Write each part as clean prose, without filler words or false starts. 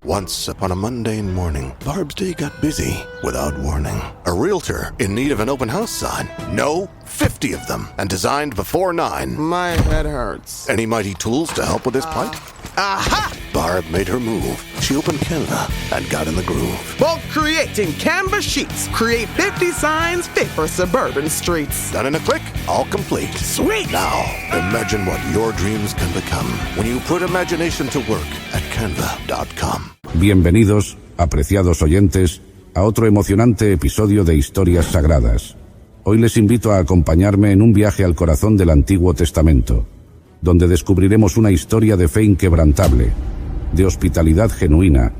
Once upon a mundane morning, Barb's day got busy without warning. A realtor in need of an open house sign. No, 50 of them, and designed before 9. My head hurts. Any mighty tools to help with this plight? Aha! Barb made her move. She opened Canva and got in the groove. Bulk creating Canva sheets. Create 50 signs fit for suburban streets. Done in a click, all complete. Sweet! Now, imagine what your dreams can become when you put imagination to work at canva.com. Bienvenidos, apreciados oyentes, a otro emocionante episodio de Historias Sagradas. Hoy les invito a acompañarme en un viaje al corazón del Antiguo Testamento, donde descubriremos una historia de fe inquebrantable, de hospitalidad genuina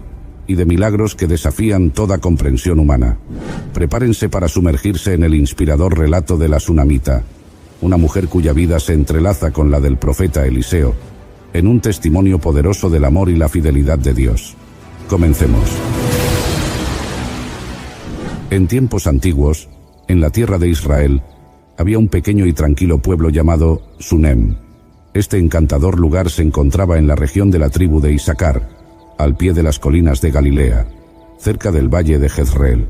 y de milagros que desafían toda comprensión humana. Prepárense para sumergirse en el inspirador relato de la Sunamita, una mujer cuya vida se entrelaza con la del profeta Eliseo, en un testimonio poderoso del amor y la fidelidad de Dios. Comencemos. En tiempos antiguos, en la tierra de Israel, había un pequeño y tranquilo pueblo llamado Sunem. Este encantador lugar se encontraba en la región de la tribu de Isaacar, al pie de las colinas de Galilea, cerca del valle de Jezreel.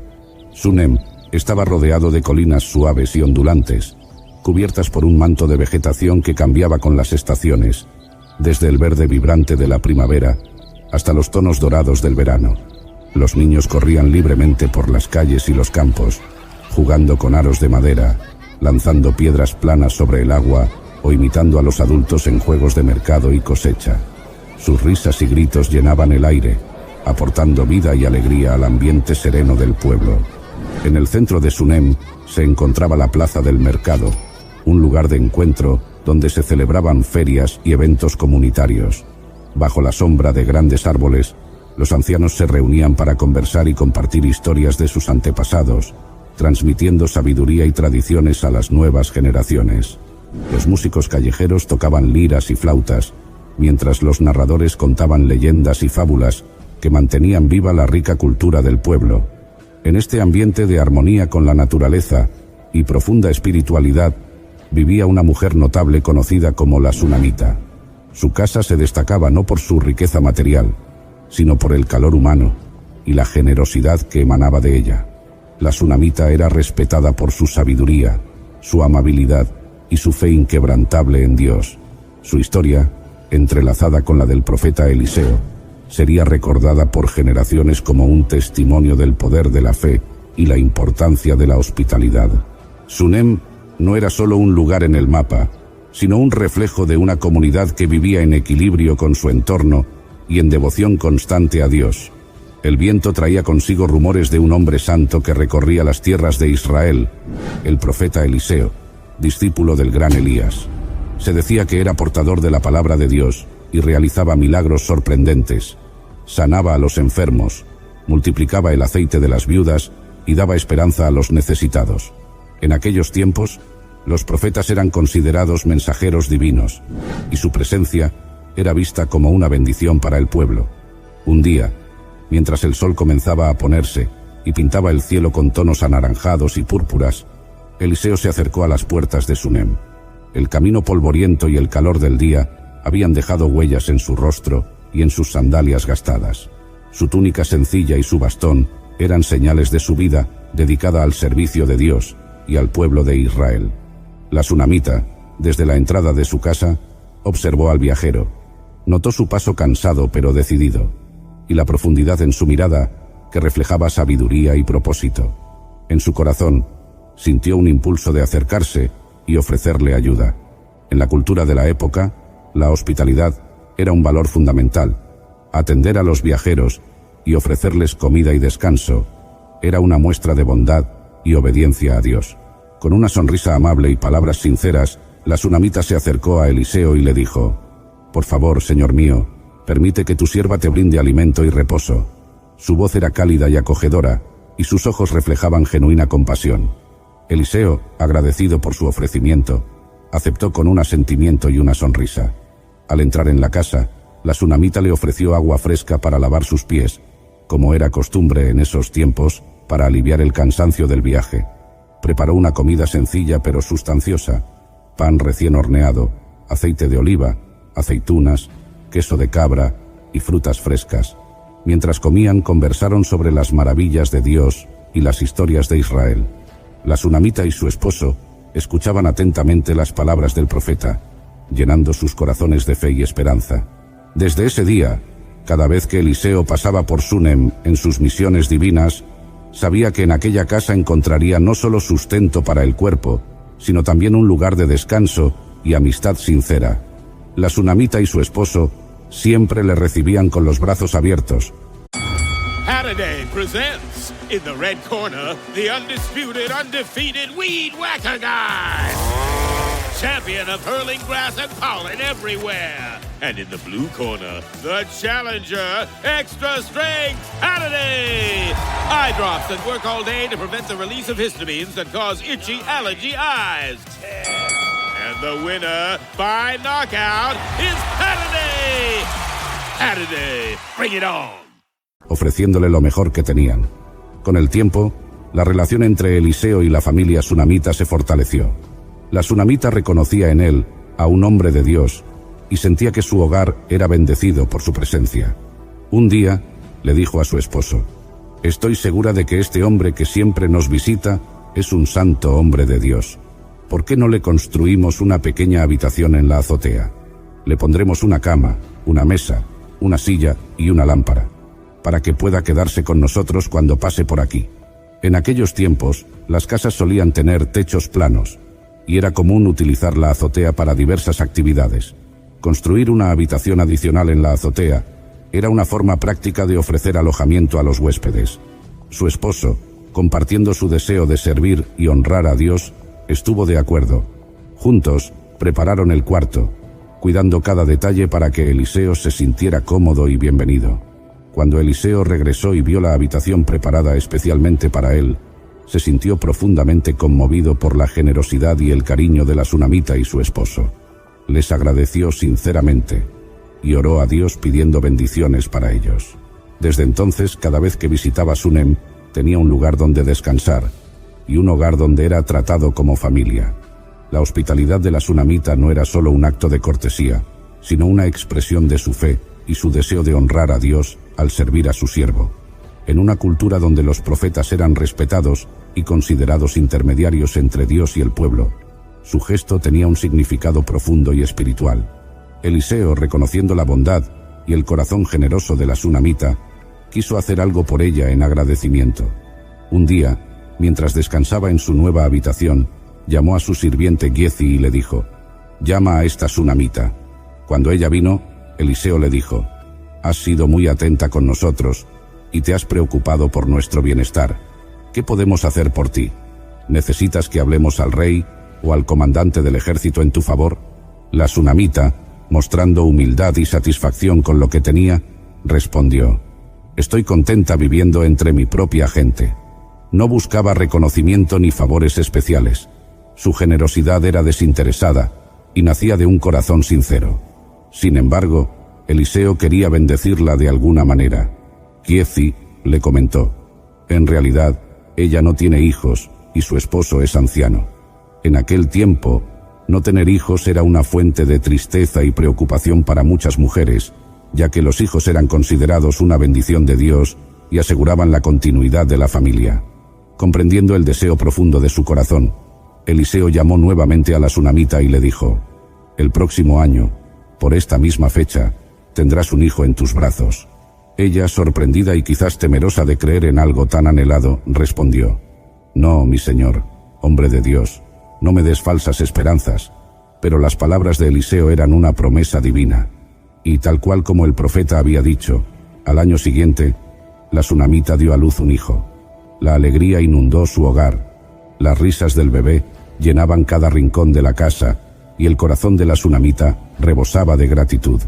Sunem estaba rodeado de colinas suaves y ondulantes, cubiertas por un manto de vegetación que cambiaba con las estaciones, desde el verde vibrante de la primavera hasta los tonos dorados del verano. Los niños corrían libremente por las calles y los campos, jugando con aros de madera, lanzando piedras planas sobre el agua o imitando a los adultos en juegos de mercado y cosecha. Sus risas y gritos llenaban el aire, aportando vida y alegría al ambiente sereno del pueblo. En el centro de Sunem se encontraba la plaza del mercado, un lugar de encuentro donde se celebraban ferias y eventos comunitarios. Bajo la sombra de grandes árboles, los ancianos se reunían para conversar y compartir historias de sus antepasados, transmitiendo sabiduría y tradiciones a las nuevas generaciones. Los músicos callejeros tocaban liras y flautas, mientras los narradores contaban leyendas y fábulas que mantenían viva la rica cultura del pueblo. En este ambiente de armonía con la naturaleza y profunda espiritualidad, vivía una mujer notable conocida como la Sunamita. Su casa se destacaba no por su riqueza material, sino por el calor humano y la generosidad que emanaba de ella. La Sunamita era respetada por su sabiduría, su amabilidad y su fe inquebrantable en Dios. Su historia, entrelazada con la del profeta Eliseo, sería recordada por generaciones como un testimonio del poder de la fe y la importancia de la hospitalidad. Sunem no era solo un lugar en el mapa, sino un reflejo de una comunidad que vivía en equilibrio con su entorno y en devoción constante a Dios. El viento traía consigo rumores de un hombre santo que recorría las tierras de Israel, el profeta Eliseo, discípulo del gran Elías. Se decía que era portador de la palabra de Dios y realizaba milagros sorprendentes. Sanaba a los enfermos, multiplicaba el aceite de las viudas y daba esperanza a los necesitados. En aquellos tiempos, los profetas eran considerados mensajeros divinos, y su presencia era vista como una bendición para el pueblo. Un día, mientras el sol comenzaba a ponerse y pintaba el cielo con tonos anaranjados y púrpuras, Eliseo se acercó a las puertas de Sunem. El camino polvoriento y el calor del día habían dejado huellas en su rostro y en sus sandalias gastadas. Su túnica sencilla y su bastón eran señales de su vida dedicada al servicio de Dios y al pueblo de Israel. La Sunamita, desde la entrada de su casa, observó al viajero. Notó su paso cansado pero decidido, y la profundidad en su mirada que reflejaba sabiduría y propósito. En su corazón, sintió un impulso de acercarse y ofrecerle ayuda. En la cultura de la época, la hospitalidad era un valor fundamental. Atender a los viajeros y ofrecerles comida y descanso era una muestra de bondad y obediencia a Dios. Con una sonrisa amable y palabras sinceras, la Sunamita se acercó a Eliseo y le dijo: «Por favor, señor mío, permite que tu sierva te brinde alimento y reposo». Su voz era cálida y acogedora, y sus ojos reflejaban genuina compasión. Eliseo, agradecido por su ofrecimiento, aceptó con un asentimiento y una sonrisa. Al entrar en la casa, la Sunamita le ofreció agua fresca para lavar sus pies, como era costumbre en esos tiempos, para aliviar el cansancio del viaje. Preparó una comida sencilla pero sustanciosa: pan recién horneado, aceite de oliva, aceitunas, queso de cabra y frutas frescas. Mientras comían, conversaron sobre las maravillas de Dios y las historias de Israel. La sunamita y su esposo escuchaban atentamente las palabras del profeta, llenando sus corazones de fe y esperanza. Desde ese día, cada vez que Eliseo pasaba por Sunem en sus misiones divinas, sabía que en aquella casa encontraría no solo sustento para el cuerpo, sino también un lugar de descanso y amistad sincera. La sunamita y su esposo siempre le recibían con los brazos abiertos. Halliday presents, in the red corner, the undisputed, undefeated Weed Whacker Guy, champion of hurling grass and pollen everywhere. And in the blue corner, the challenger, extra strength Halliday. Eye drops that work all day to prevent the release of histamines that cause itchy allergy eyes. And the winner by knockout is Halliday. Halliday, bring it on. Ofreciéndole lo mejor que tenían. Con el tiempo, la relación entre Eliseo y la familia sunamita se fortaleció. La sunamita reconocía en él a un hombre de Dios y sentía que su hogar era bendecido por su presencia. Un día, le dijo a su esposo: «Estoy segura de que este hombre que siempre nos visita es un santo hombre de Dios. ¿Por qué no le construimos una pequeña habitación en la azotea? Le pondremos una cama, una mesa, una silla y una lámpara, para que pueda quedarse con nosotros cuando pase por aquí». En aquellos tiempos, las casas solían tener techos planos, y era común utilizar la azotea para diversas actividades. Construir una habitación adicional en la azotea era una forma práctica de ofrecer alojamiento a los huéspedes. Su esposo, compartiendo su deseo de servir y honrar a Dios, estuvo de acuerdo. Juntos, prepararon el cuarto, cuidando cada detalle para que Eliseo se sintiera cómodo y bienvenido. Cuando Eliseo regresó y vio la habitación preparada especialmente para él, se sintió profundamente conmovido por la generosidad y el cariño de la sunamita y su esposo. Les agradeció sinceramente y oró a Dios pidiendo bendiciones para ellos. Desde entonces, cada vez que visitaba Sunem, tenía un lugar donde descansar y un hogar donde era tratado como familia. La hospitalidad de la sunamita no era solo un acto de cortesía, sino una expresión de su fe y su deseo de honrar a Dios al servir a su siervo. En una cultura donde los profetas eran respetados y considerados intermediarios entre Dios y el pueblo, su gesto tenía un significado profundo y espiritual. Eliseo, reconociendo la bondad y el corazón generoso de la sunamita, quiso hacer algo por ella en agradecimiento. Un día, mientras descansaba en su nueva habitación, llamó a su sirviente Giezi y le dijo: «Llama a esta sunamita». Cuando ella vino, Eliseo le dijo: «Has sido muy atenta con nosotros y te has preocupado por nuestro bienestar. ¿Qué podemos hacer por ti? ¿Necesitas que hablemos al rey o al comandante del ejército en tu favor?» La sunamita, mostrando humildad y satisfacción con lo que tenía, respondió: «Estoy contenta viviendo entre mi propia gente». No buscaba reconocimiento ni favores especiales. Su generosidad era desinteresada y nacía de un corazón sincero. Sin embargo, Eliseo quería bendecirla de alguna manera. Giezi le comentó: «En realidad, ella no tiene hijos y su esposo es anciano». En aquel tiempo, no tener hijos era una fuente de tristeza y preocupación para muchas mujeres, ya que los hijos eran considerados una bendición de Dios y aseguraban la continuidad de la familia. Comprendiendo el deseo profundo de su corazón, Eliseo llamó nuevamente a la sunamita y le dijo: «El próximo año, por esta misma fecha, tendrás un hijo en tus brazos». Ella, sorprendida y quizás temerosa de creer en algo tan anhelado, respondió: «No, mi señor, hombre de Dios, no me des falsas esperanzas». Pero las palabras de Eliseo eran una promesa divina. Y tal cual como el profeta había dicho, al año siguiente, la sunamita dio a luz un hijo. La alegría inundó su hogar. Las risas del bebé llenaban cada rincón de la casa y el corazón de la sunamita rebosaba de gratitud.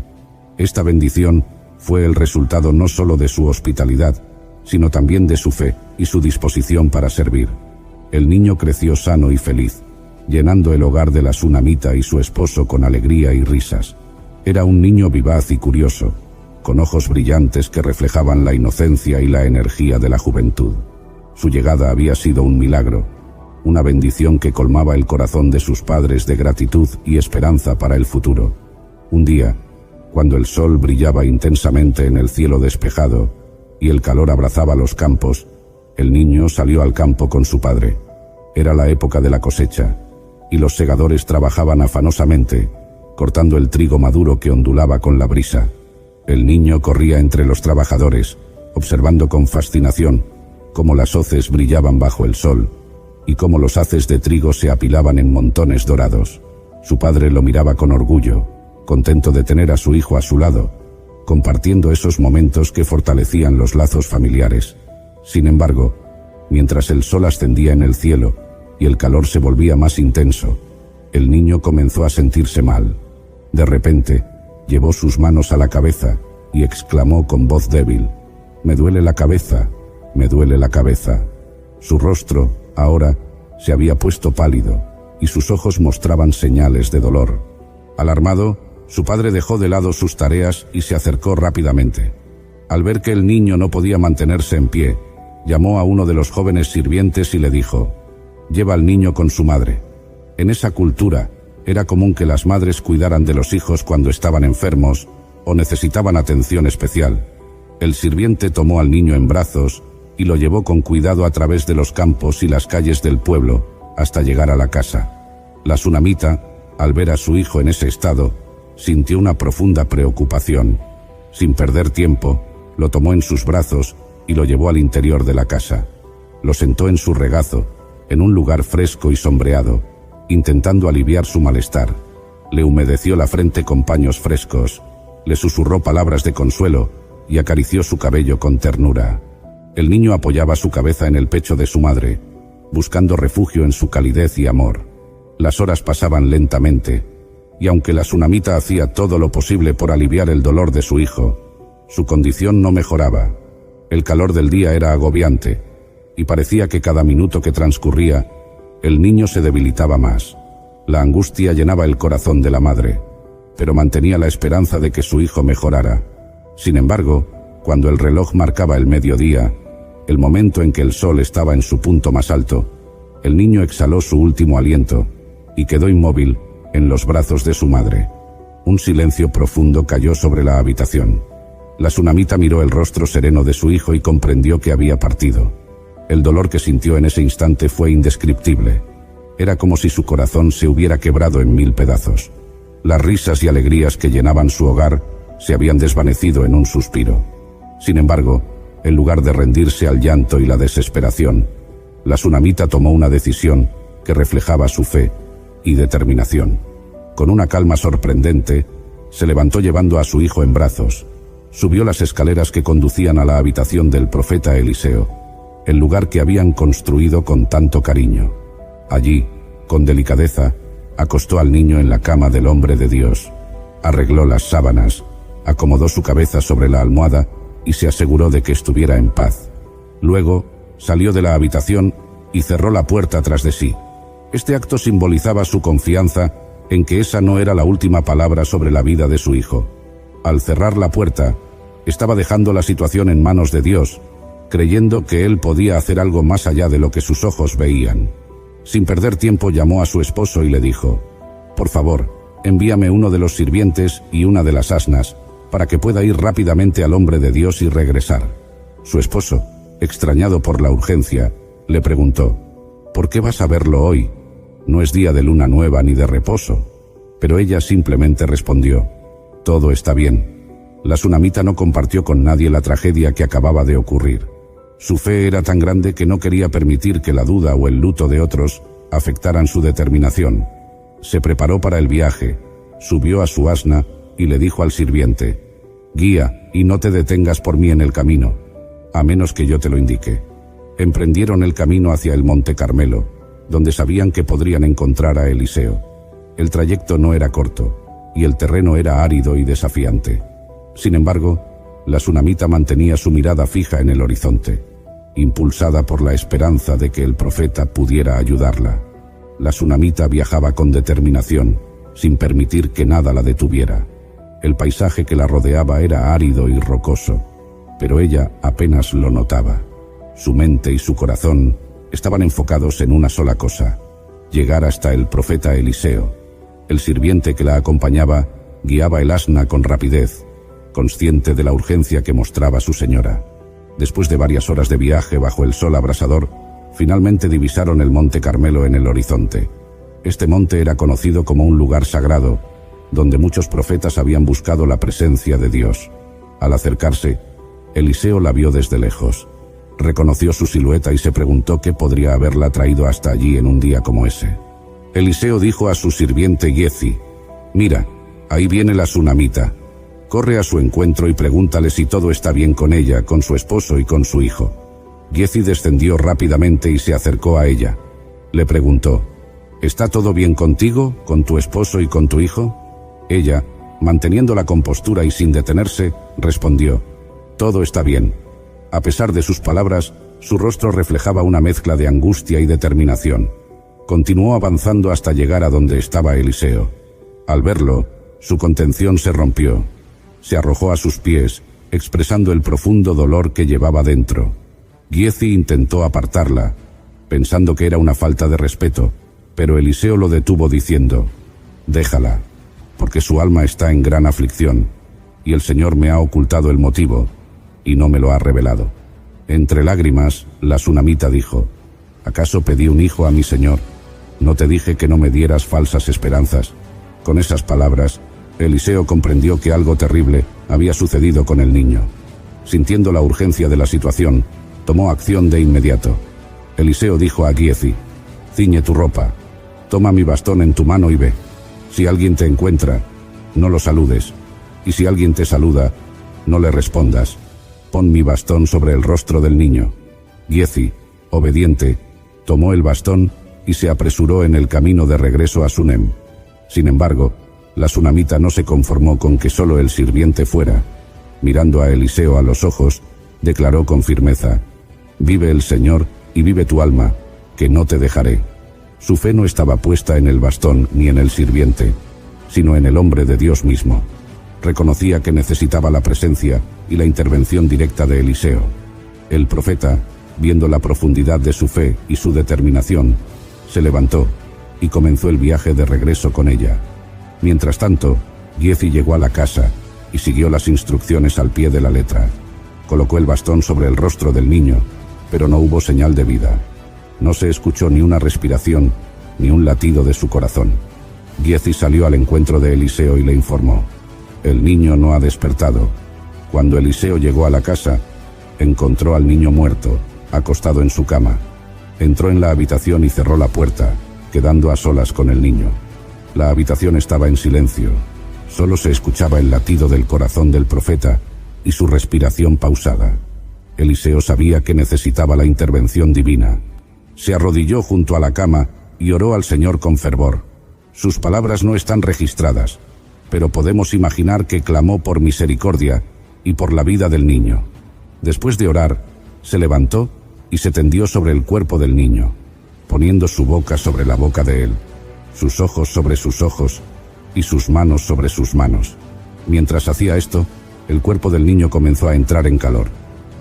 Esta bendición fue el resultado no solo de su hospitalidad, sino también de su fe y su disposición para servir. El niño creció sano y feliz, llenando el hogar de la sunamita y su esposo con alegría y risas. Era un niño vivaz y curioso, con ojos brillantes que reflejaban la inocencia y la energía de la juventud. Su llegada había sido un milagro, una bendición que colmaba el corazón de sus padres de gratitud y esperanza para el futuro. Un día, cuando el sol brillaba intensamente en el cielo despejado y el calor abrazaba los campos, el niño salió al campo con su padre. Era la época de la cosecha, y los segadores trabajaban afanosamente, cortando el trigo maduro que ondulaba con la brisa. El niño corría entre los trabajadores, observando con fascinación cómo las hoces brillaban bajo el sol, y cómo los haces de trigo se apilaban en montones dorados. Su padre lo miraba con orgullo, contento de tener a su hijo a su lado, compartiendo esos momentos que fortalecían los lazos familiares. Sin embargo, mientras el sol ascendía en el cielo y el calor se volvía más intenso, el niño comenzó a sentirse mal. De repente, llevó sus manos a la cabeza y exclamó con voz débil: «Me duele la cabeza, me duele la cabeza». Su rostro, ahora, se había puesto pálido y sus ojos mostraban señales de dolor. Alarmado, su padre dejó de lado sus tareas y se acercó rápidamente. Al ver que el niño no podía mantenerse en pie, llamó a uno de los jóvenes sirvientes y le dijo: «Lleva al niño con su madre». En esa cultura, era común que las madres cuidaran de los hijos cuando estaban enfermos o necesitaban atención especial. El sirviente tomó al niño en brazos y lo llevó con cuidado a través de los campos y las calles del pueblo hasta llegar a la casa. La tsunamita, al ver a su hijo en ese estado, sintió una profunda preocupación. Sin perder tiempo, lo tomó en sus brazos y lo llevó al interior de la casa. Lo sentó en su regazo, en un lugar fresco y sombreado, intentando aliviar su malestar. Le humedeció la frente con paños frescos, le susurró palabras de consuelo y acarició su cabello con ternura. El niño apoyaba su cabeza en el pecho de su madre, buscando refugio en su calidez y amor. Las horas pasaban lentamente, y aunque la tsunamita hacía todo lo posible por aliviar el dolor de su hijo, su condición no mejoraba. El calor del día era agobiante, y parecía que cada minuto que transcurría, el niño se debilitaba más. La angustia llenaba el corazón de la madre, pero mantenía la esperanza de que su hijo mejorara. Sin embargo, cuando el reloj marcaba el mediodía, el momento en que el sol estaba en su punto más alto, el niño exhaló su último aliento y quedó inmóvil en los brazos de su madre. Un silencio profundo cayó sobre la habitación. La tsunamita miró el rostro sereno de su hijo y comprendió que había partido. El dolor que sintió en ese instante fue indescriptible. Era como si su corazón se hubiera quebrado en 1000 pedazos. Las risas y alegrías que llenaban su hogar se habían desvanecido en un suspiro. Sin embargo, en lugar de rendirse al llanto y la desesperación, la tsunamita tomó una decisión que reflejaba su fe y determinación. Con una calma sorprendente, se levantó llevando a su hijo en brazos. Subió las escaleras que conducían a la habitación del profeta Eliseo, el lugar que habían construido con tanto cariño. Allí, con delicadeza, acostó al niño en la cama del hombre de Dios. Arregló las sábanas, acomodó su cabeza sobre la almohada y se aseguró de que estuviera en paz. Luego, salió de la habitación y cerró la puerta tras de sí. Este acto simbolizaba su confianza en que esa no era la última palabra sobre la vida de su hijo. Al cerrar la puerta, estaba dejando la situación en manos de Dios, creyendo que él podía hacer algo más allá de lo que sus ojos veían. Sin perder tiempo llamó a su esposo y le dijo: «Por favor, envíame uno de los sirvientes y una de las asnas, para que pueda ir rápidamente al hombre de Dios y regresar». Su esposo, extrañado por la urgencia, le preguntó: «¿Por qué vas a verlo hoy? No es día de luna nueva ni de reposo». Pero ella simplemente respondió: «Todo está bien». La tsunamita no compartió con nadie la tragedia que acababa de ocurrir. Su fe era tan grande que no quería permitir que la duda o el luto de otros afectaran su determinación. Se preparó para el viaje, subió a su asna y le dijo al sirviente: «Guía y no te detengas por mí en el camino, a menos que yo te lo indique». Emprendieron el camino hacia el Monte Carmelo, donde sabían que podrían encontrar a Eliseo. El trayecto no era corto, y el terreno era árido y desafiante. Sin embargo, la tsunamita mantenía su mirada fija en el horizonte, impulsada por la esperanza de que el profeta pudiera ayudarla. La tsunamita viajaba con determinación, sin permitir que nada la detuviera. El paisaje que la rodeaba era árido y rocoso, pero ella apenas lo notaba. Su mente y su corazón estaban enfocados en una sola cosa: llegar hasta el profeta Eliseo. El sirviente que la acompañaba guiaba el asna con rapidez, consciente de la urgencia que mostraba su señora. Después de varias horas de viaje bajo el sol abrasador, finalmente divisaron el monte Carmelo en el horizonte. Este monte era conocido como un lugar sagrado, donde muchos profetas habían buscado la presencia de Dios. Al acercarse, Eliseo la vio desde lejos. Reconoció su silueta y se preguntó qué podría haberla traído hasta allí en un día como ese. Eliseo dijo a su sirviente Giezi: «Mira, ahí viene la sunamita. Corre a su encuentro y pregúntale si todo está bien con ella, con su esposo y con su hijo». Giezi descendió rápidamente y se acercó a ella. Le preguntó: «¿Está todo bien contigo, con tu esposo y con tu hijo?». Ella, manteniendo la compostura y sin detenerse, respondió: «Todo está bien». A pesar de sus palabras, su rostro reflejaba una mezcla de angustia y determinación. Continuó avanzando hasta llegar a donde estaba Eliseo. Al verlo, su contención se rompió. Se arrojó a sus pies, expresando el profundo dolor que llevaba dentro. Giezi intentó apartarla, pensando que era una falta de respeto, pero Eliseo lo detuvo diciendo: «Déjala, porque su alma está en gran aflicción, y el Señor me ha ocultado el motivo, y no me lo ha revelado». Entre lágrimas, la sunamita dijo: «¿Acaso pedí un hijo a mi Señor? ¿No te dije que no me dieras falsas esperanzas?». Con esas palabras, Eliseo comprendió que algo terrible había sucedido con el niño. Sintiendo la urgencia de la situación, tomó acción de inmediato. Eliseo dijo a Giezi: «Ciñe tu ropa, toma mi bastón en tu mano y ve. Si alguien te encuentra, no lo saludes, y si alguien te saluda, no le respondas. Pon mi bastón sobre el rostro del niño». Giezi, obediente, tomó el bastón y se apresuró en el camino de regreso a Sunem. Sin embargo, la sunamita no se conformó con que solo el sirviente fuera. Mirando a Eliseo a los ojos, declaró con firmeza: «Vive el Señor y vive tu alma, que no te dejaré». Su fe no estaba puesta en el bastón ni en el sirviente, sino en el hombre de Dios mismo. Reconocía que necesitaba la presencia y la intervención directa de Eliseo. El profeta, viendo la profundidad de su fe y su determinación, se levantó y comenzó el viaje de regreso con ella. Mientras tanto, Giezi llegó a la casa y siguió las instrucciones al pie de la letra. Colocó el bastón sobre el rostro del niño, pero no hubo señal de vida. No se escuchó ni una respiración, ni un latido de su corazón. Giezi salió al encuentro de Eliseo y le informó: «El niño no ha despertado». Cuando Eliseo llegó a la casa, encontró al niño muerto, acostado en su cama. Entró en la habitación y cerró la puerta, quedando a solas con el niño. La habitación estaba en silencio. Solo se escuchaba el latido del corazón del profeta y su respiración pausada. Eliseo sabía que necesitaba la intervención divina. Se arrodilló junto a la cama y oró al Señor con fervor. Sus palabras no están registradas, pero podemos imaginar que clamó por misericordia y por la vida del niño. Después de orar, se levantó y se tendió sobre el cuerpo del niño, poniendo su boca sobre la boca de él, sus ojos sobre sus ojos y sus manos sobre sus manos. Mientras hacía esto, el cuerpo del niño comenzó a entrar en calor.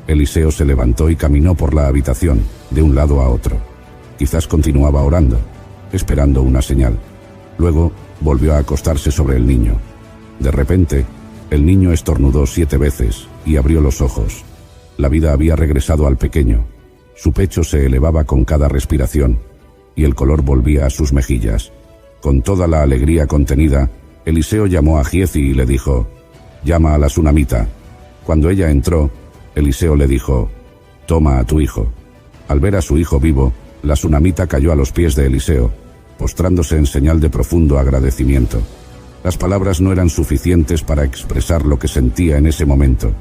Eliseo se levantó y caminó por la habitación, de un lado a otro. Quizás continuaba orando, esperando una señal. Luego, volvió a acostarse sobre el niño. De repente, el niño estornudó 7 veces y abrió los ojos. La vida había regresado al pequeño. Su pecho se elevaba con cada respiración, y el color volvía a sus mejillas. Con toda la alegría contenida, Eliseo llamó a Giezi y le dijo: «Llama a la sunamita». Cuando ella entró, Eliseo le dijo: «Toma a tu hijo». Al ver a su hijo vivo, la sunamita cayó a los pies de Eliseo, postrándose en señal de profundo agradecimiento. Las palabras no eran suficientes para expresar lo que sentía en ese momento.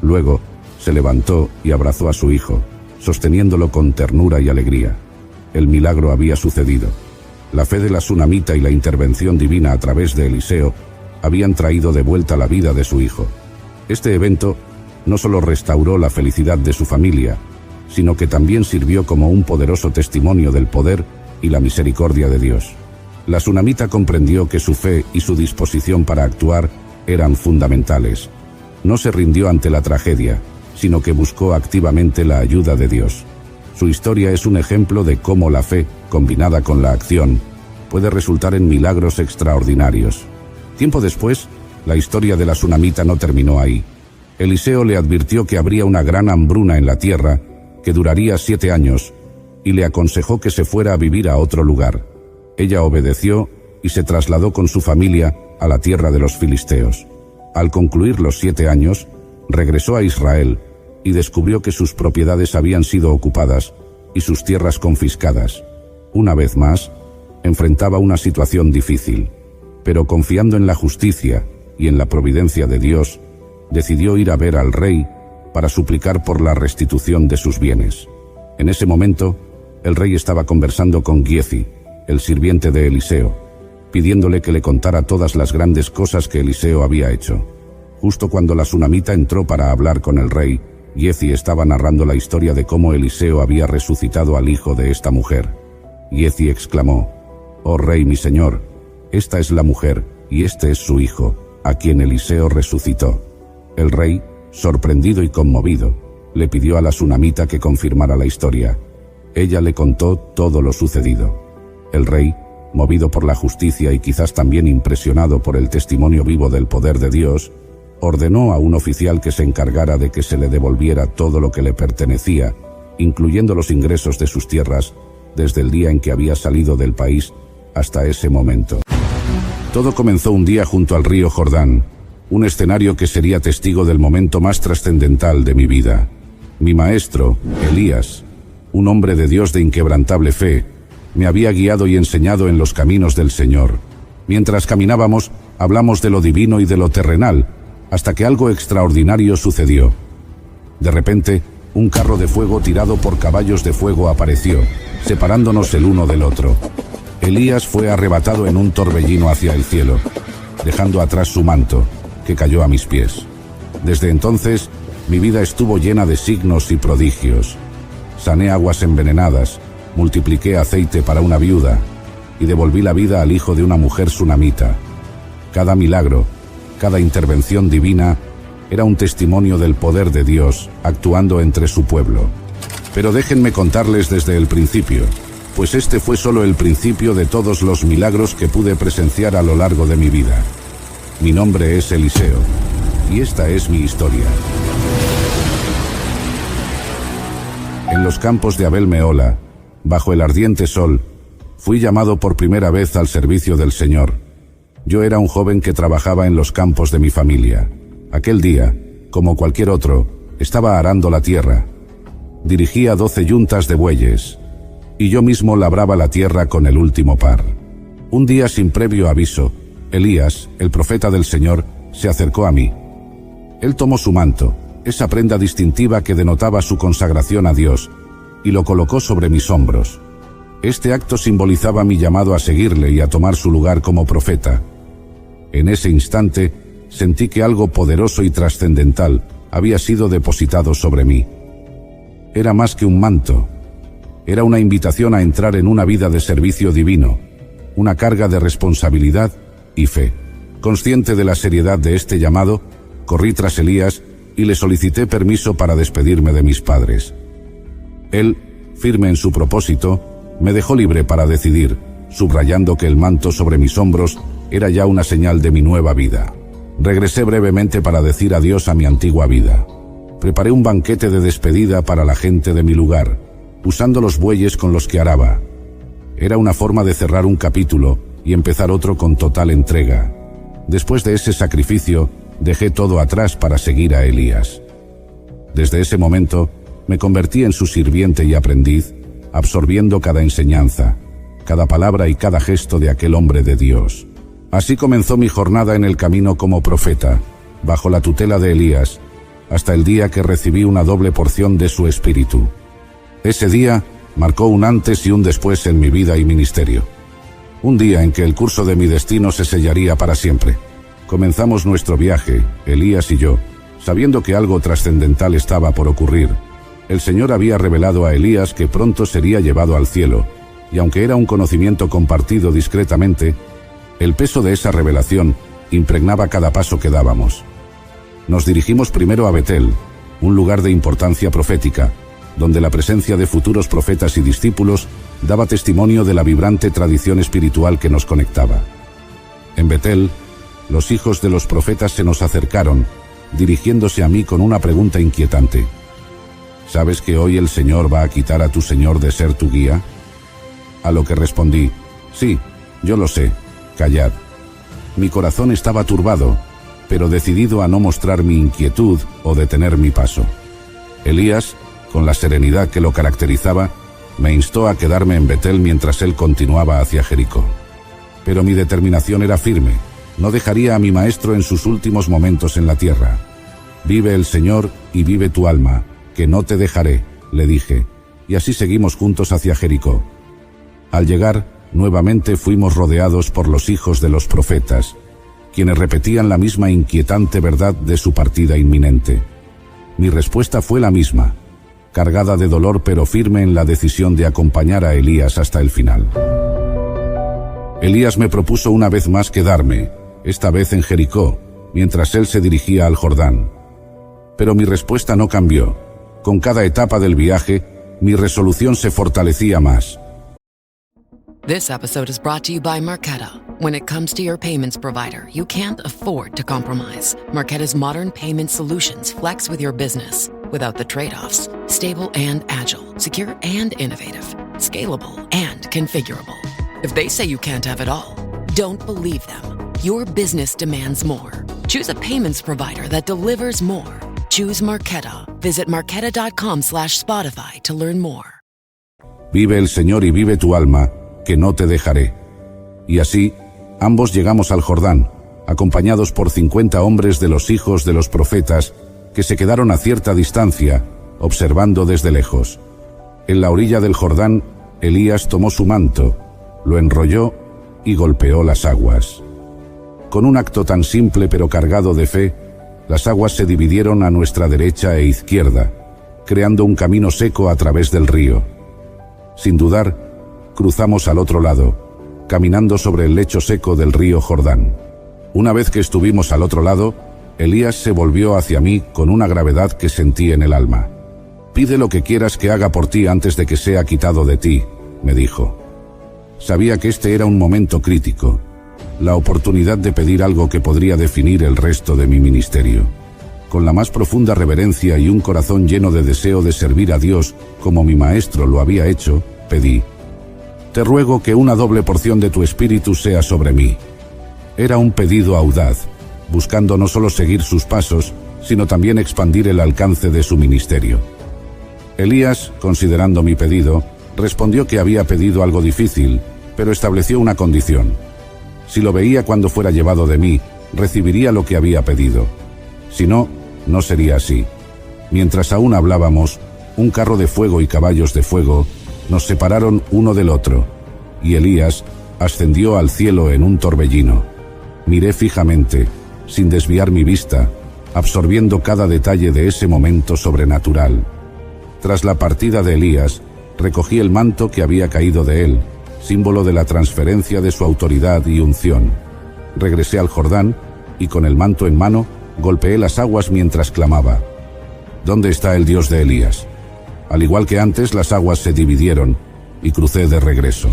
Luego, se levantó y abrazó a su hijo, sosteniéndolo con ternura y alegría. El milagro había sucedido. La fe de la sunamita y la intervención divina a través de Eliseo habían traído de vuelta la vida de su hijo. Este evento no solo restauró la felicidad de su familia, sino que también sirvió como un poderoso testimonio del poder y la misericordia de Dios. La sunamita comprendió que su fe y su disposición para actuar eran fundamentales. No se rindió ante la tragedia, sino que buscó activamente la ayuda de Dios. Su historia es un ejemplo de cómo la fe, combinada con la acción, puede resultar en milagros extraordinarios. Tiempo después, la historia de la sunamita no terminó ahí. Eliseo le advirtió que habría una gran hambruna en la tierra, que duraría 7 años, y le aconsejó que se fuera a vivir a otro lugar. Ella obedeció y se trasladó con su familia a la tierra de los filisteos. Al concluir los 7 años, regresó a Israel y descubrió que sus propiedades habían sido ocupadas y sus tierras confiscadas. Una vez más, enfrentaba una situación difícil, pero confiando en la justicia y en la providencia de Dios, decidió ir a ver al rey para suplicar por la restitución de sus bienes. En ese momento, el rey estaba conversando con Giezi, el sirviente de Eliseo, pidiéndole que le contara todas las grandes cosas que Eliseo había hecho. Justo cuando la sunamita entró para hablar con el rey, Giezi estaba narrando la historia de cómo Eliseo había resucitado al hijo de esta mujer. Giezi exclamó: «Oh rey, mi señor, esta es la mujer y este es su hijo, a quien Eliseo resucitó». El rey, sorprendido y conmovido, le pidió a la sunamita que confirmara la historia. Ella le contó todo lo sucedido. El rey, movido por la justicia y quizás también impresionado por el testimonio vivo del poder de Dios, ordenó a un oficial que se encargara de que se le devolviera todo lo que le pertenecía, incluyendo los ingresos de sus tierras, desde el día en que había salido del país hasta ese momento. Todo comenzó un día junto al río Jordán, un escenario que sería testigo del momento más trascendental de mi vida. Mi maestro, Elías, un hombre de Dios de inquebrantable fe, me había guiado y enseñado en los caminos del Señor. Mientras caminábamos, hablamos de lo divino y de lo terrenal, hasta que algo extraordinario sucedió. De repente, un carro de fuego tirado por caballos de fuego apareció, separándonos el uno del otro. Elías fue arrebatado en un torbellino hacia el cielo, dejando atrás su manto, que cayó a mis pies. Desde entonces, mi vida estuvo llena de signos y prodigios. Sané aguas envenenadas, multipliqué aceite para una viuda y devolví la vida al hijo de una mujer sunamita. Cada milagro, cada intervención divina era un testimonio del poder de Dios actuando entre su pueblo. Pero déjenme contarles desde el principio, pues este fue solo el principio de todos los milagros que pude presenciar a lo largo de mi vida. Mi nombre es Eliseo, y esta es mi historia. En los campos de Abel Mehola, bajo el ardiente sol, fui llamado por primera vez al servicio del Señor. Yo era un joven que trabajaba en los campos de mi familia. Aquel día, como cualquier otro, estaba arando la tierra. Dirigía 12 yuntas de bueyes, y yo mismo labraba la tierra con el último par. Un día, sin previo aviso, Elías, el profeta del Señor, se acercó a mí. Él tomó su manto, esa prenda distintiva que denotaba su consagración a Dios, y lo colocó sobre mis hombros. Este acto simbolizaba mi llamado a seguirle y a tomar su lugar como profeta. En ese instante, sentí que algo poderoso y trascendental había sido depositado sobre mí. Era más que un manto. Era una invitación a entrar en una vida de servicio divino, una carga de responsabilidad y fe. Consciente de la seriedad de este llamado, corrí tras Elías y le solicité permiso para despedirme de mis padres. Él, firme en su propósito, me dejó libre para decidir, subrayando que el manto sobre mis hombros era ya una señal de mi nueva vida. Regresé brevemente para decir adiós a mi antigua vida. Preparé un banquete de despedida para la gente de mi lugar, usando los bueyes con los que araba. Era una forma de cerrar un capítulo y empezar otro con total entrega. Después de ese sacrificio, dejé todo atrás para seguir a Elías. Desde ese momento, me convertí en su sirviente y aprendiz, absorbiendo cada enseñanza, cada palabra y cada gesto de aquel hombre de Dios. Así comenzó mi jornada en el camino como profeta, bajo la tutela de Elías, hasta el día que recibí una doble porción de su espíritu. Ese día marcó un antes y un después en mi vida y ministerio. Un día en que el curso de mi destino se sellaría para siempre. Comenzamos nuestro viaje, Elías y yo, sabiendo que algo trascendental estaba por ocurrir. El Señor había revelado a Elías que pronto sería llevado al cielo, y aunque era un conocimiento compartido discretamente, el peso de esa revelación impregnaba cada paso que dábamos. Nos dirigimos primero a Betel, un lugar de importancia profética, donde la presencia de futuros profetas y discípulos daba testimonio de la vibrante tradición espiritual que nos conectaba. En Betel, los hijos de los profetas se nos acercaron dirigiéndose a mí con una pregunta inquietante. ¿Sabes que hoy el Señor va a quitar a tu Señor de ser tu guía? A lo que respondí, sí, yo lo sé, callad. Mi corazón estaba turbado, pero decidido a no mostrar mi inquietud o detener mi paso. Elías, con la serenidad que lo caracterizaba, me instó a quedarme en Betel mientras él continuaba hacia Jericó. Pero mi determinación era firme. No dejaría a mi maestro en sus últimos momentos en la tierra. Vive el Señor y vive tu alma, que no te dejaré, le dije, y así seguimos juntos hacia Jericó. Al llegar, nuevamente fuimos rodeados por los hijos de los profetas, quienes repetían la misma inquietante verdad de su partida inminente. Mi respuesta fue la misma, cargada de dolor pero firme en la decisión de acompañar a Elías hasta el final. Elías me propuso una vez más quedarme, esta vez en Jericó, mientras él se dirigía al Jordán. Pero mi respuesta no cambió. Con cada etapa del viaje, mi resolución se fortalecía más. This episode is brought to you by Marqeta. When it comes to your payments provider, you can't afford to compromise. Marqeta's modern payment solutions flex with your business without the trade-offs. Stable and agile, secure and innovative, scalable and configurable. If they say you can't have it all, don't believe them. Your business demands more. Choose a payments provider that delivers more. Choose Marqeta. Visit marqeta.com/Spotify to learn more. Vive el Señor y vive tu alma, que no te dejaré. Y así, ambos llegamos al Jordán, acompañados por 50 hombres de los hijos de los profetas, que se quedaron a cierta distancia, observando desde lejos. En la orilla del Jordán, Elías tomó su manto, lo enrolló y golpeó las aguas. Con un acto tan simple pero cargado de fe, las aguas se dividieron a nuestra derecha e izquierda, creando un camino seco a través del río. Sin dudar, cruzamos al otro lado, caminando sobre el lecho seco del río Jordán. Una vez que estuvimos al otro lado, Elías se volvió hacia mí con una gravedad que sentí en el alma. «Pide lo que quieras que haga por ti antes de que sea quitado de ti», me dijo. Sabía que este era un momento crítico, la oportunidad de pedir algo que podría definir el resto de mi ministerio. Con la más profunda reverencia y un corazón lleno de deseo de servir a Dios como mi maestro lo había hecho, pedí: «Te ruego que una doble porción de tu espíritu sea sobre mí». Era un pedido audaz, buscando no solo seguir sus pasos, sino también expandir el alcance de su ministerio. Elías, considerando mi pedido, respondió que había pedido algo difícil, pero estableció una condición. Si lo veía cuando fuera llevado de mí, recibiría lo que había pedido. Si no, no sería así. Mientras aún hablábamos, un carro de fuego y caballos de fuego nos separaron uno del otro, y Elías ascendió al cielo en un torbellino. Miré fijamente, sin desviar mi vista, absorbiendo cada detalle de ese momento sobrenatural. Tras la partida de Elías, recogí el manto que había caído de él, símbolo de la transferencia de su autoridad y unción. Regresé al Jordán y con el manto en mano, golpeé las aguas mientras clamaba: «¿Dónde está el Dios de Elías?». Al igual que antes, las aguas se dividieron y crucé de regreso.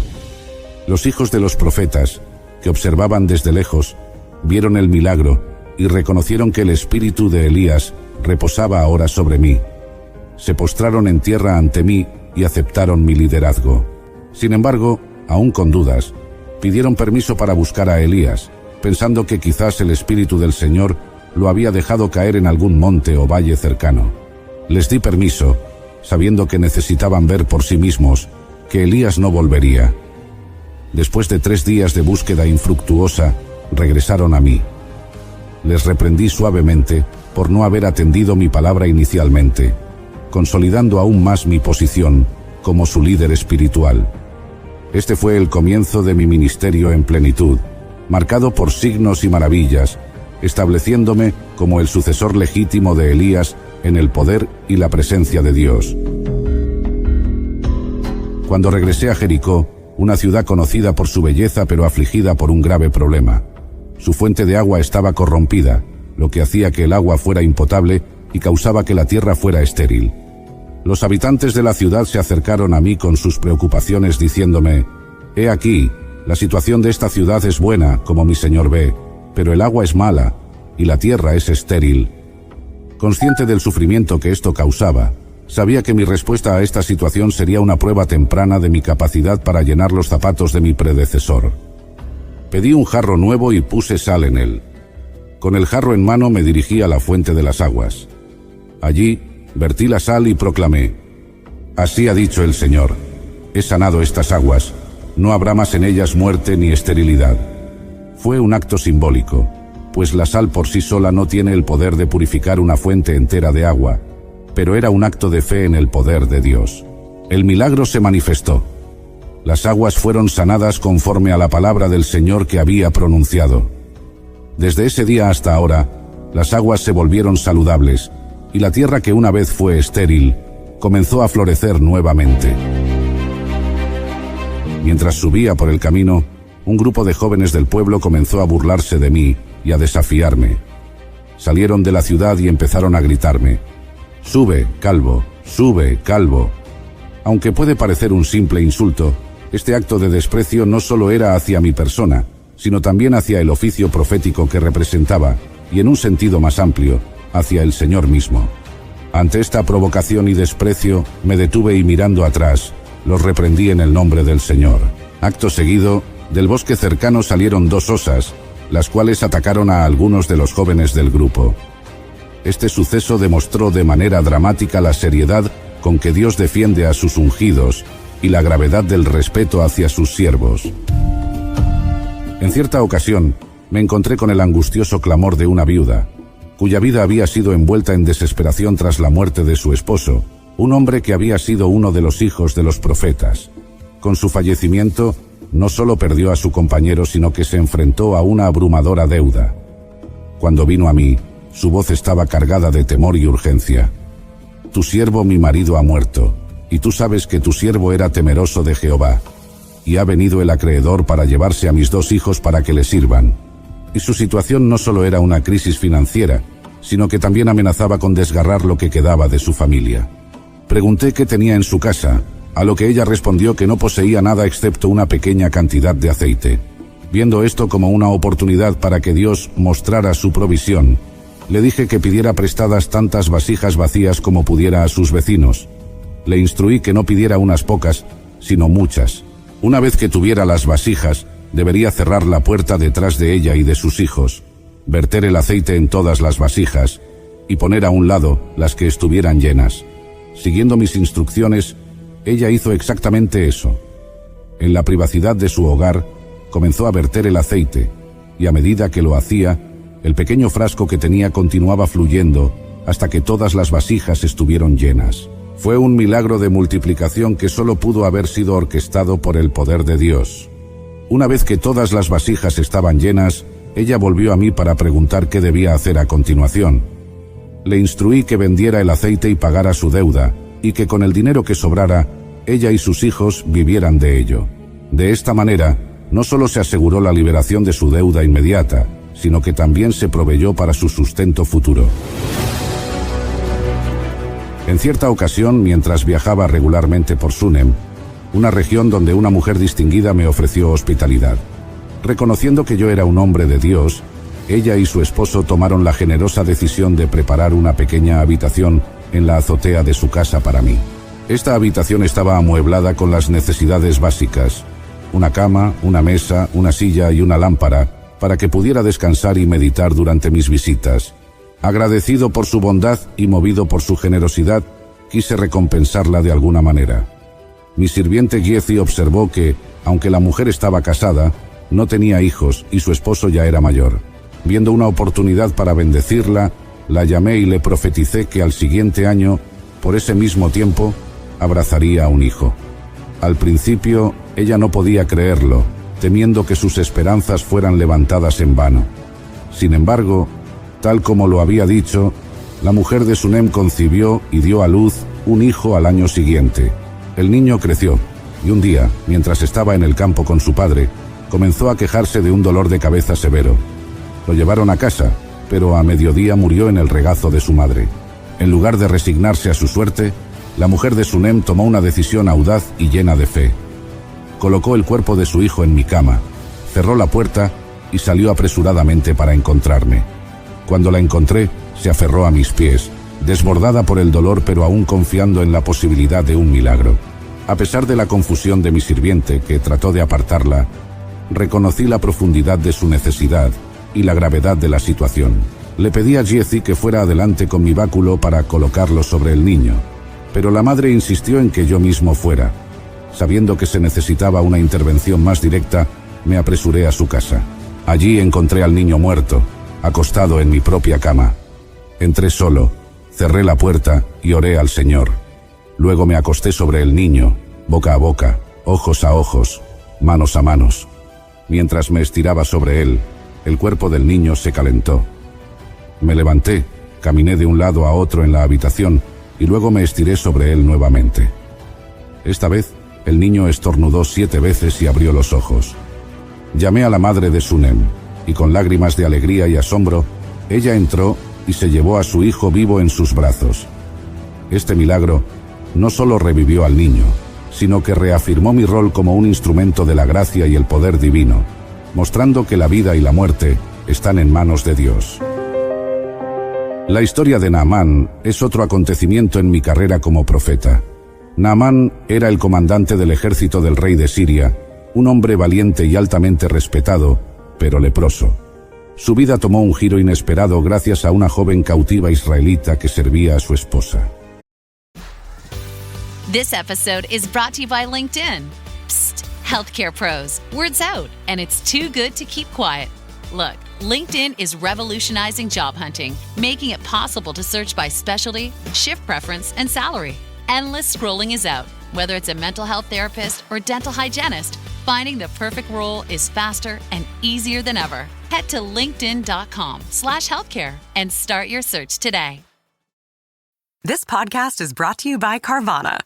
Los hijos de los profetas, que observaban desde lejos, vieron el milagro y reconocieron que el espíritu de Elías reposaba ahora sobre mí. Se postraron en tierra ante mí y aceptaron mi liderazgo. Sin embargo, aún con dudas, pidieron permiso para buscar a Elías, pensando que quizás el espíritu del Señor lo había dejado caer en algún monte o valle cercano. Les di permiso, sabiendo que necesitaban ver por sí mismos que Elías no volvería. Después de 3 días de búsqueda infructuosa, regresaron a mí. Les reprendí suavemente por no haber atendido mi palabra inicialmente, consolidando aún más mi posición como su líder espiritual. Este fue el comienzo de mi ministerio en plenitud, marcado por signos y maravillas, estableciéndome como el sucesor legítimo de Elías en el poder y la presencia de Dios. Cuando regresé a Jericó, una ciudad conocida por su belleza pero afligida por un grave problema. Su fuente de agua estaba corrompida, lo que hacía que el agua fuera impotable y causaba que la tierra fuera estéril. Los habitantes de la ciudad se acercaron a mí con sus preocupaciones diciéndome: «He aquí, la situación de esta ciudad es buena, como mi señor ve, pero el agua es mala y la tierra es estéril. Consciente del sufrimiento que esto causaba, sabía que mi respuesta a esta situación sería una prueba temprana de mi capacidad para llenar los zapatos de mi predecesor. Pedí un jarro nuevo y puse sal en él. Con el jarro en mano me dirigí a la fuente de las aguas. Allí vertí la sal y proclamé: «Así ha dicho el Señor, he sanado estas aguas, no habrá más en ellas muerte ni esterilidad». Fue un acto simbólico, pues la sal por sí sola no tiene el poder de purificar una fuente entera de agua, pero era un acto de fe en el poder de Dios. El milagro se manifestó. Las aguas fueron sanadas conforme a la palabra del Señor que había pronunciado. Desde ese día hasta ahora, las aguas se volvieron saludables, y la tierra que una vez fue estéril, comenzó a florecer nuevamente. Mientras subía por el camino, un grupo de jóvenes del pueblo comenzó a burlarse de mí y a desafiarme. Salieron de la ciudad y empezaron a gritarme: «Sube, calvo, sube, calvo». Aunque puede parecer un simple insulto, este acto de desprecio no solo era hacia mi persona, sino también hacia el oficio profético que representaba, y en un sentido más amplio, hacia el Señor mismo. Ante esta provocación y desprecio, me detuve y mirando atrás, los reprendí en el nombre del Señor. Acto seguido, del bosque cercano salieron 2 osas, las cuales atacaron a algunos de los jóvenes del grupo. Este suceso demostró de manera dramática la seriedad con que Dios defiende a sus ungidos y la gravedad del respeto hacia sus siervos. En cierta ocasión, me encontré con el angustioso clamor de una viuda, cuya vida había sido envuelta en desesperación tras la muerte de su esposo, un hombre que había sido uno de los hijos de los profetas. Con su fallecimiento, no solo perdió a su compañero, sino que se enfrentó a una abrumadora deuda. Cuando vino a mí, su voz estaba cargada de temor y urgencia. «Tu siervo mi marido ha muerto, y tú sabes que tu siervo era temeroso de Jehová. Y ha venido el acreedor para llevarse a mis 2 hijos para que le sirvan». Y su situación no solo era una crisis financiera, sino que también amenazaba con desgarrar lo que quedaba de su familia. Pregunté qué tenía en su casa, a lo que ella respondió que no poseía nada excepto una pequeña cantidad de aceite. Viendo esto como una oportunidad para que Dios mostrara su provisión, le dije que pidiera prestadas tantas vasijas vacías como pudiera a sus vecinos. Le instruí que no pidiera unas pocas, sino muchas. Una vez que tuviera las vasijas, debería cerrar la puerta detrás de ella y de sus hijos, verter el aceite en todas las vasijas y poner a un lado las que estuvieran llenas. Siguiendo mis instrucciones, ella hizo exactamente eso. En la privacidad de su hogar, comenzó a verter el aceite, y a medida que lo hacía, el pequeño frasco que tenía continuaba fluyendo hasta que todas las vasijas estuvieron llenas. Fue un milagro de multiplicación que solo pudo haber sido orquestado por el poder de Dios. Una vez que todas las vasijas estaban llenas, ella volvió a mí para preguntar qué debía hacer a continuación. Le instruí que vendiera el aceite y pagara su deuda, y que con el dinero que sobrara, ella y sus hijos vivieran de ello. De esta manera, no solo se aseguró la liberación de su deuda inmediata, sino que también se proveyó para su sustento futuro. En cierta ocasión, mientras viajaba regularmente por Sunem, una región donde una mujer distinguida me ofreció hospitalidad. Reconociendo que yo era un hombre de Dios, ella y su esposo tomaron la generosa decisión de preparar una pequeña habitación en la azotea de su casa para mí. Esta habitación estaba amueblada con las necesidades básicas: una cama, una mesa, una silla y una lámpara, para que pudiera descansar y meditar durante mis visitas. Agradecido por su bondad y movido por su generosidad, quise recompensarla de alguna manera. Mi sirviente Giezi observó que, aunque la mujer estaba casada, no tenía hijos y su esposo ya era mayor. Viendo una oportunidad para bendecirla, la llamé y le profeticé que al siguiente año, por ese mismo tiempo, abrazaría a un hijo. Al principio, ella no podía creerlo, temiendo que sus esperanzas fueran levantadas en vano. Sin embargo, tal como lo había dicho, la mujer de Sunem concibió y dio a luz un hijo al año siguiente. El niño creció, y un día, mientras estaba en el campo con su padre, comenzó a quejarse de un dolor de cabeza severo. Lo llevaron a casa, pero a mediodía murió en el regazo de su madre. En lugar de resignarse a su suerte, la mujer de Sunem tomó una decisión audaz y llena de fe. Colocó el cuerpo de su hijo en mi cama, cerró la puerta y salió apresuradamente para encontrarme. Cuando la encontré, se aferró a mis pies desbordada por el dolor pero aún confiando en la posibilidad de un milagro. A pesar de la confusión de mi sirviente, que trató de apartarla, reconocí la profundidad de su necesidad y la gravedad de la situación. Le pedí a Jessie que fuera adelante con mi báculo para colocarlo sobre el niño, pero la madre insistió en que yo mismo fuera. Sabiendo que se necesitaba una intervención más directa, me apresuré a su casa. Allí encontré al niño muerto, acostado en mi propia cama. Entré solo, cerré la puerta y oré al Señor. Luego me acosté sobre el niño, boca a boca, ojos a ojos, manos a manos. Mientras me estiraba sobre él, el cuerpo del niño se calentó. Me levanté, caminé de un lado a otro en la habitación y luego me estiré sobre él nuevamente. Esta vez, el niño estornudó 7 veces y abrió los ojos. Llamé a la madre de Sunem, y con lágrimas de alegría y asombro, ella entró y se llevó a su hijo vivo en sus brazos. Este milagro no solo revivió al niño, sino que reafirmó mi rol como un instrumento de la gracia y el poder divino, mostrando que la vida y la muerte están en manos de Dios. La historia de Naamán es otro acontecimiento en mi carrera como profeta. Naamán era el comandante del ejército del rey de Siria, un hombre valiente y altamente respetado, pero leproso. Su vida tomó un giro inesperado gracias a una joven cautiva israelita que servía a su esposa. This episode is brought to you by LinkedIn. Psst, healthcare pros, word's out, and it's too good to keep quiet. Look, LinkedIn is revolutionizing job hunting, making it possible to search by specialty, shift preference, and salary. Endless scrolling is out. Whether it's a mental health therapist or dental hygienist, finding the perfect role is faster and easier than ever. Head to linkedin.com/healthcare and start your search today. This podcast is brought to you by Carvana.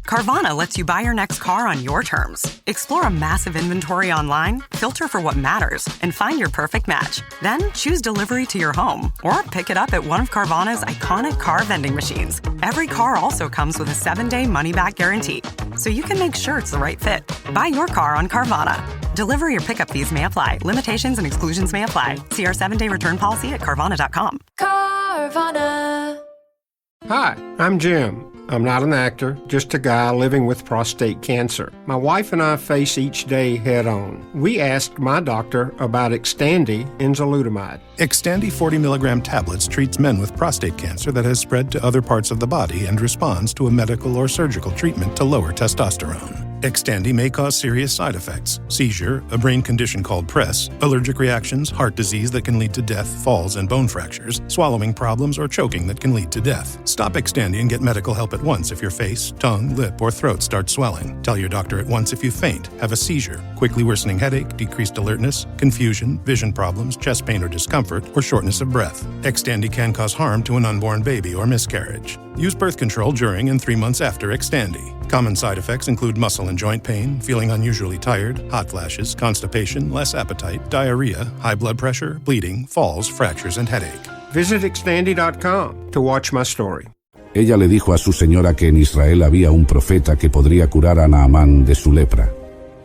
Carvana lets you buy your next car on your terms. Explore a massive inventory online, filter for what matters, and find your perfect match. Then choose delivery to your home or pick it up at one of Carvana's iconic car vending machines. Every car also comes with a 7-day money-back guarantee, so you can make sure it's the right fit. Buy your car on Carvana. Delivery or pickup fees may apply. Limitations and exclusions may apply. See our 7-day return policy at Carvana.com. Carvana. Hi, I'm Jim. I'm not an actor, just a guy living with prostate cancer. My wife and I face each day head on. We asked my doctor about Xtandi enzalutamide. Xtandi 40 milligram tablets treats men with prostate cancer that has spread to other parts of the body and responds to a medical or surgical treatment to lower testosterone. Xtandi may cause serious side effects: seizure, a brain condition called PRESS, allergic reactions, heart disease that can lead to death, falls and bone fractures, swallowing problems, or choking that can lead to death. Stop Xtandi and get medical help at once if your face, tongue, lip, or throat start swelling. Tell your doctor at once if you faint, have a seizure, quickly worsening headache, decreased alertness, confusion, vision problems, chest pain or discomfort, or shortness of breath. Xtandi can cause harm to an unborn baby or miscarriage. Use birth control during and 3 months after Xtandi. Common side effects include muscle and joint pain, feeling unusually tired, hot flashes, constipation, less appetite, diarrhea, high blood pressure, bleeding, falls, fractures, and headache. Visit Xtandi.com to watch my story. Ella le dijo a su señora que en Israel había un profeta que podría curar a Naamán de su lepra.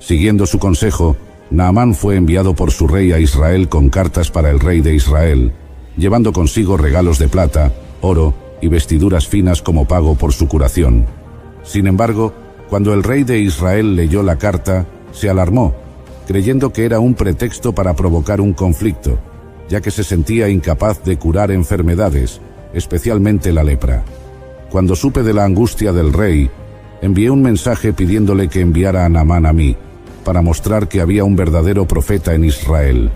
Siguiendo su consejo, Naamán fue enviado por su rey a Israel con cartas para el rey de Israel, llevando consigo regalos de plata, oro y vestiduras finas como pago por su curación. Sin embargo, cuando el rey de Israel leyó la carta, se alarmó, creyendo que era un pretexto para provocar un conflicto, ya que se sentía incapaz de curar enfermedades, especialmente la lepra. Cuando supe de la angustia del rey, envié un mensaje pidiéndole que enviara a Naamán a mí, para mostrar que había un verdadero profeta en Israel.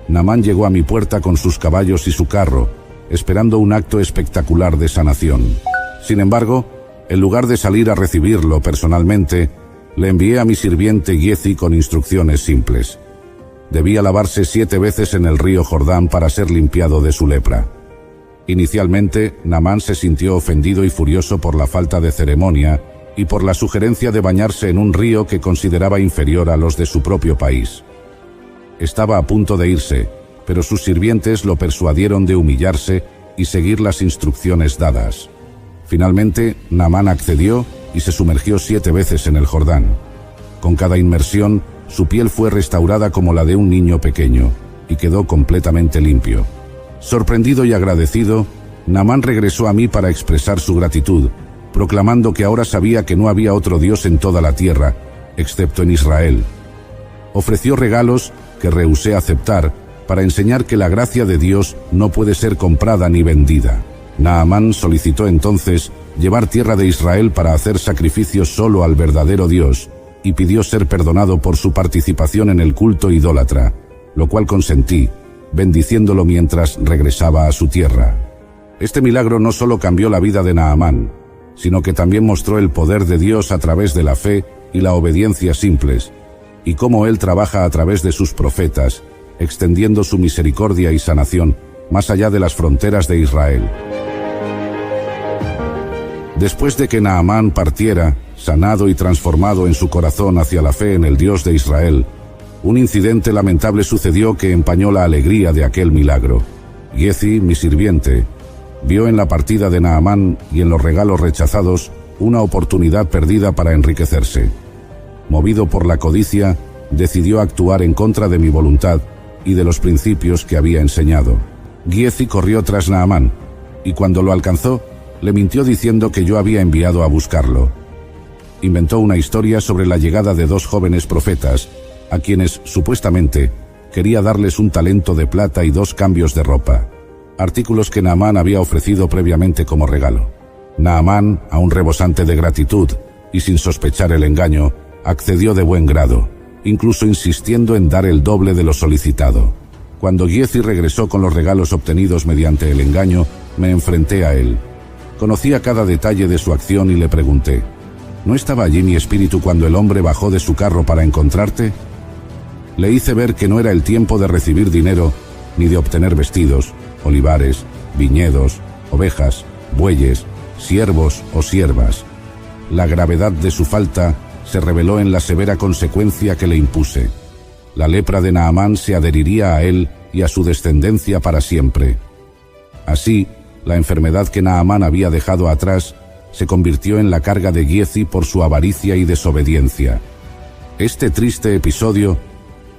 Naamán llegó a mi puerta con sus caballos y su carro, esperando un acto espectacular de sanación. Sin embargo, en lugar de salir a recibirlo personalmente, le envié a mi sirviente Jessie con instrucciones simples. Debía lavarse 7 veces en el río Jordán para ser limpiado de su lepra. Inicialmente, Naamán se sintió ofendido y furioso por la falta de ceremonia y por la sugerencia de bañarse en un río que consideraba inferior a los de su propio país. Estaba a punto de irse, pero sus sirvientes lo persuadieron de humillarse y seguir las instrucciones dadas. Finalmente, Naamán accedió y se sumergió 7 veces en el Jordán. Con cada inmersión, su piel fue restaurada como la de un niño pequeño y quedó completamente limpio. Sorprendido y agradecido, Naamán regresó a mí para expresar su gratitud, proclamando que ahora sabía que no había otro Dios en toda la tierra, excepto en Israel. Ofreció regalos que rehusé aceptar para enseñar que la gracia de Dios no puede ser comprada ni vendida. Naamán solicitó entonces llevar tierra de Israel para hacer sacrificios solo al verdadero Dios y pidió ser perdonado por su participación en el culto idólatra, lo cual consentí, bendiciéndolo mientras regresaba a su tierra. Este milagro no solo cambió la vida de Naamán, sino que también mostró el poder de Dios a través de la fe y la obediencia simples, y cómo Él trabaja a través de sus profetas, extendiendo su misericordia y sanación más allá de las fronteras de Israel. Después de que Naamán partiera, sanado y transformado en su corazón hacia la fe en el Dios de Israel, un incidente lamentable sucedió que empañó la alegría de aquel milagro. Giezi, mi sirviente, vio en la partida de Naamán y en los regalos rechazados una oportunidad perdida para enriquecerse. Movido por la codicia, decidió actuar en contra de mi voluntad y de los principios que había enseñado. Giezi corrió tras Naamán, y cuando lo alcanzó, le mintió diciendo que yo había enviado a buscarlo. Inventó una historia sobre la llegada de 2 jóvenes profetas, a quienes, supuestamente, quería darles un talento de plata y 2 cambios de ropa, artículos que Naamán había ofrecido previamente como regalo. Naamán, aún rebosante de gratitud y sin sospechar el engaño, accedió de buen grado, incluso insistiendo en dar el doble de lo solicitado. Cuando Giezi regresó con los regalos obtenidos mediante el engaño, me enfrenté a él. Conocía cada detalle de su acción y le pregunté: ¿no estaba allí mi espíritu cuando el hombre bajó de su carro para encontrarte? Le hice ver que no era el tiempo de recibir dinero, ni de obtener vestidos, olivares, viñedos, ovejas, bueyes, siervos o siervas. La gravedad de su falta se reveló en la severa consecuencia que le impuse. La lepra de Naamán se adheriría a él y a su descendencia para siempre. Así, la enfermedad que Naamán había dejado atrás se convirtió en la carga de Giezi por su avaricia y desobediencia. Este triste episodio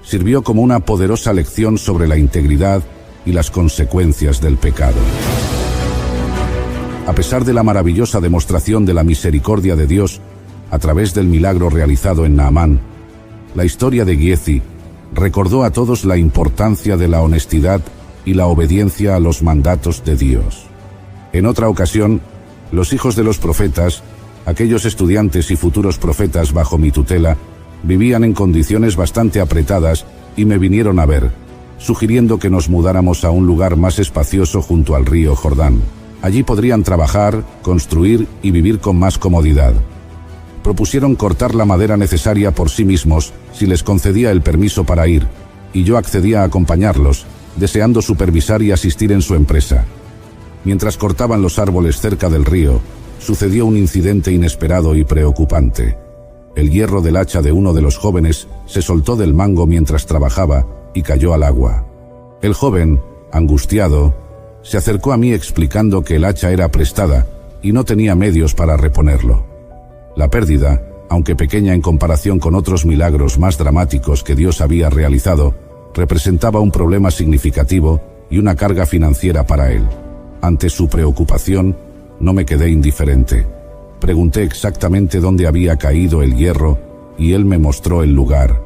sirvió como una poderosa lección sobre la integridad y las consecuencias del pecado. A pesar de la maravillosa demostración de la misericordia de Dios a través del milagro realizado en Naamán, la historia de Giezi recordó a todos la importancia de la honestidad y la obediencia a los mandatos de Dios. En otra ocasión, los hijos de los profetas, aquellos estudiantes y futuros profetas bajo mi tutela, vivían en condiciones bastante apretadas y me vinieron a ver, sugiriendo que nos mudáramos a un lugar más espacioso junto al río Jordán. Allí podrían trabajar, construir y vivir con más comodidad. Propusieron cortar la madera necesaria por sí mismos si les concedía el permiso para ir, y yo accedía a acompañarlos, deseando supervisar y asistir en su empresa. Mientras cortaban los árboles cerca del río, sucedió un incidente inesperado y preocupante. El hierro del hacha de uno de los jóvenes se soltó del mango mientras trabajaba y cayó al agua. El joven, angustiado, se acercó a mí explicando que el hacha era prestada y no tenía medios para reponerlo. La pérdida, aunque pequeña en comparación con otros milagros más dramáticos que Dios había realizado, representaba un problema significativo y una carga financiera para él. Ante su preocupación, no me quedé indiferente. Pregunté exactamente dónde había caído el hierro y él me mostró el lugar.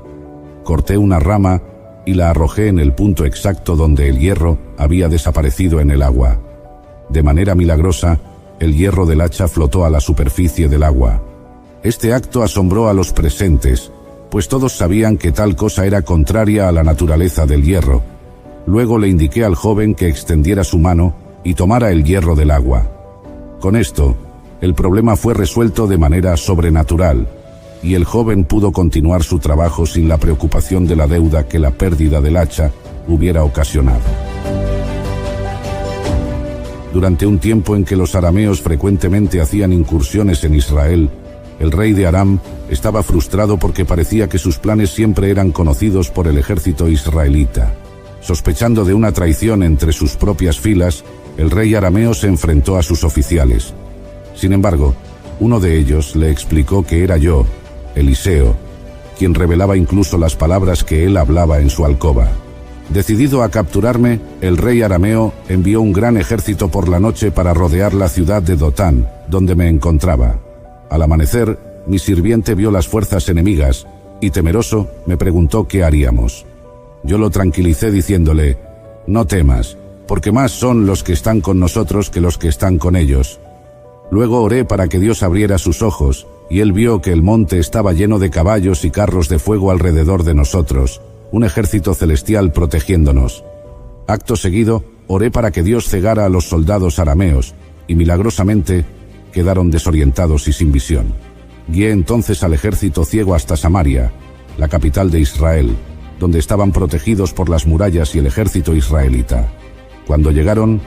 Corté una rama y la arrojé en el punto exacto donde el hierro había desaparecido en el agua. De manera milagrosa, el hierro del hacha flotó a la superficie del agua. Este acto asombró a los presentes, pues todos sabían que tal cosa era contraria a la naturaleza del hierro. Luego le indiqué al joven que extendiera su mano y tomara el hierro del agua. Con esto, el problema fue resuelto de manera sobrenatural, y el joven pudo continuar su trabajo sin la preocupación de la deuda que la pérdida del hacha hubiera ocasionado. Durante un tiempo en que los arameos frecuentemente hacían incursiones en Israel, el rey de Aram estaba frustrado porque parecía que sus planes siempre eran conocidos por el ejército israelita. Sospechando de una traición entre sus propias filas, el rey arameo se enfrentó a sus oficiales. Sin embargo, uno de ellos le explicó que era yo, Eliseo, quien revelaba incluso las palabras que él hablaba en su alcoba. Decidido a capturarme, el rey arameo envió un gran ejército por la noche para rodear la ciudad de Dotán, donde me encontraba. Al amanecer, mi sirviente vio las fuerzas enemigas y, temeroso, me preguntó qué haríamos. Yo lo tranquilicé diciéndole: «No temas, porque más son los que están con nosotros que los que están con ellos». Luego oré para que Dios abriera sus ojos, y él vio que el monte estaba lleno de caballos y carros de fuego alrededor de nosotros, un ejército celestial protegiéndonos. Acto seguido, oré para que Dios cegara a los soldados arameos, y milagrosamente quedaron desorientados y sin visión. Guié entonces al ejército ciego hasta Samaria, la capital de Israel, donde estaban protegidos por las murallas y el ejército israelita. Cuando llegaron,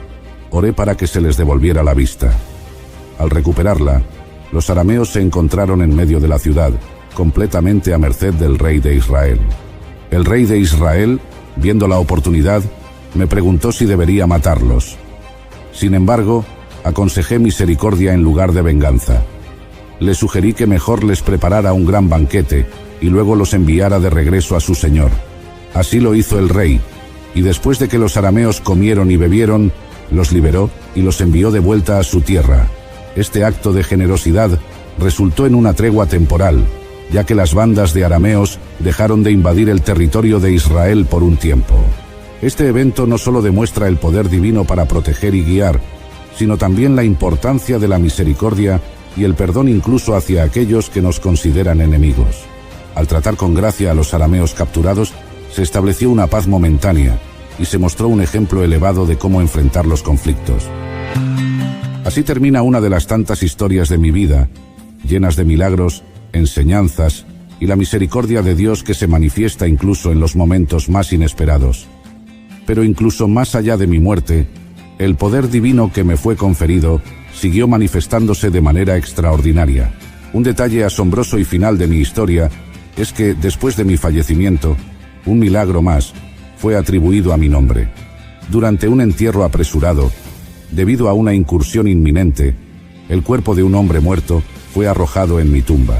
oré para que se les devolviera la vista. Al recuperarla, los arameos se encontraron en medio de la ciudad, completamente a merced del rey de Israel. El rey de Israel, viendo la oportunidad, me preguntó si debería matarlos. Sin embargo, aconsejé misericordia en lugar de venganza. Le sugerí que mejor les preparara un gran banquete y luego los enviara de regreso a su señor. Así lo hizo el rey, y después de que los arameos comieron y bebieron, los liberó y los envió de vuelta a su tierra. Este acto de generosidad resultó en una tregua temporal, ya que las bandas de arameos dejaron de invadir el territorio de Israel por un tiempo. Este evento no solo demuestra el poder divino para proteger y guiar, sino también la importancia de la misericordia y el perdón incluso hacia aquellos que nos consideran enemigos. Al tratar con gracia a los arameos capturados, se estableció una paz momentánea y se mostró un ejemplo elevado de cómo enfrentar los conflictos. Así termina una de las tantas historias de mi vida, llenas de milagros, enseñanzas y la misericordia de Dios que se manifiesta incluso en los momentos más inesperados. Pero incluso más allá de mi muerte, el poder divino que me fue conferido siguió manifestándose de manera extraordinaria. Un detalle asombroso y final de mi historia es que, después de mi fallecimiento, un milagro más fue atribuido a mi nombre. Durante un entierro apresurado, debido a una incursión inminente, el cuerpo de un hombre muerto fue arrojado en mi tumba.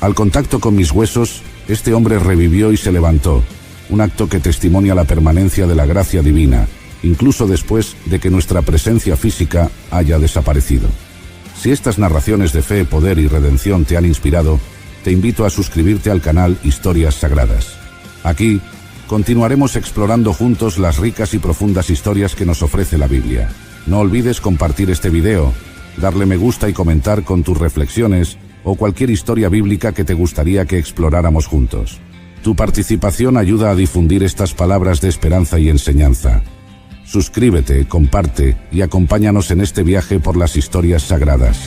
Al contacto con mis huesos, este hombre revivió y se levantó, un acto que testimonia la permanencia de la gracia divina, incluso después de que nuestra presencia física haya desaparecido. Si estas narraciones de fe, poder y redención te han inspirado, te invito a suscribirte al canal Historias Sagradas. Aquí continuaremos explorando juntos las ricas y profundas historias que nos ofrece la Biblia. No olvides compartir este video, darle me gusta y comentar con tus reflexiones o cualquier historia bíblica que te gustaría que exploráramos juntos. Tu participación ayuda a difundir estas palabras de esperanza y enseñanza. Suscríbete, comparte y acompáñanos en este viaje por las historias sagradas.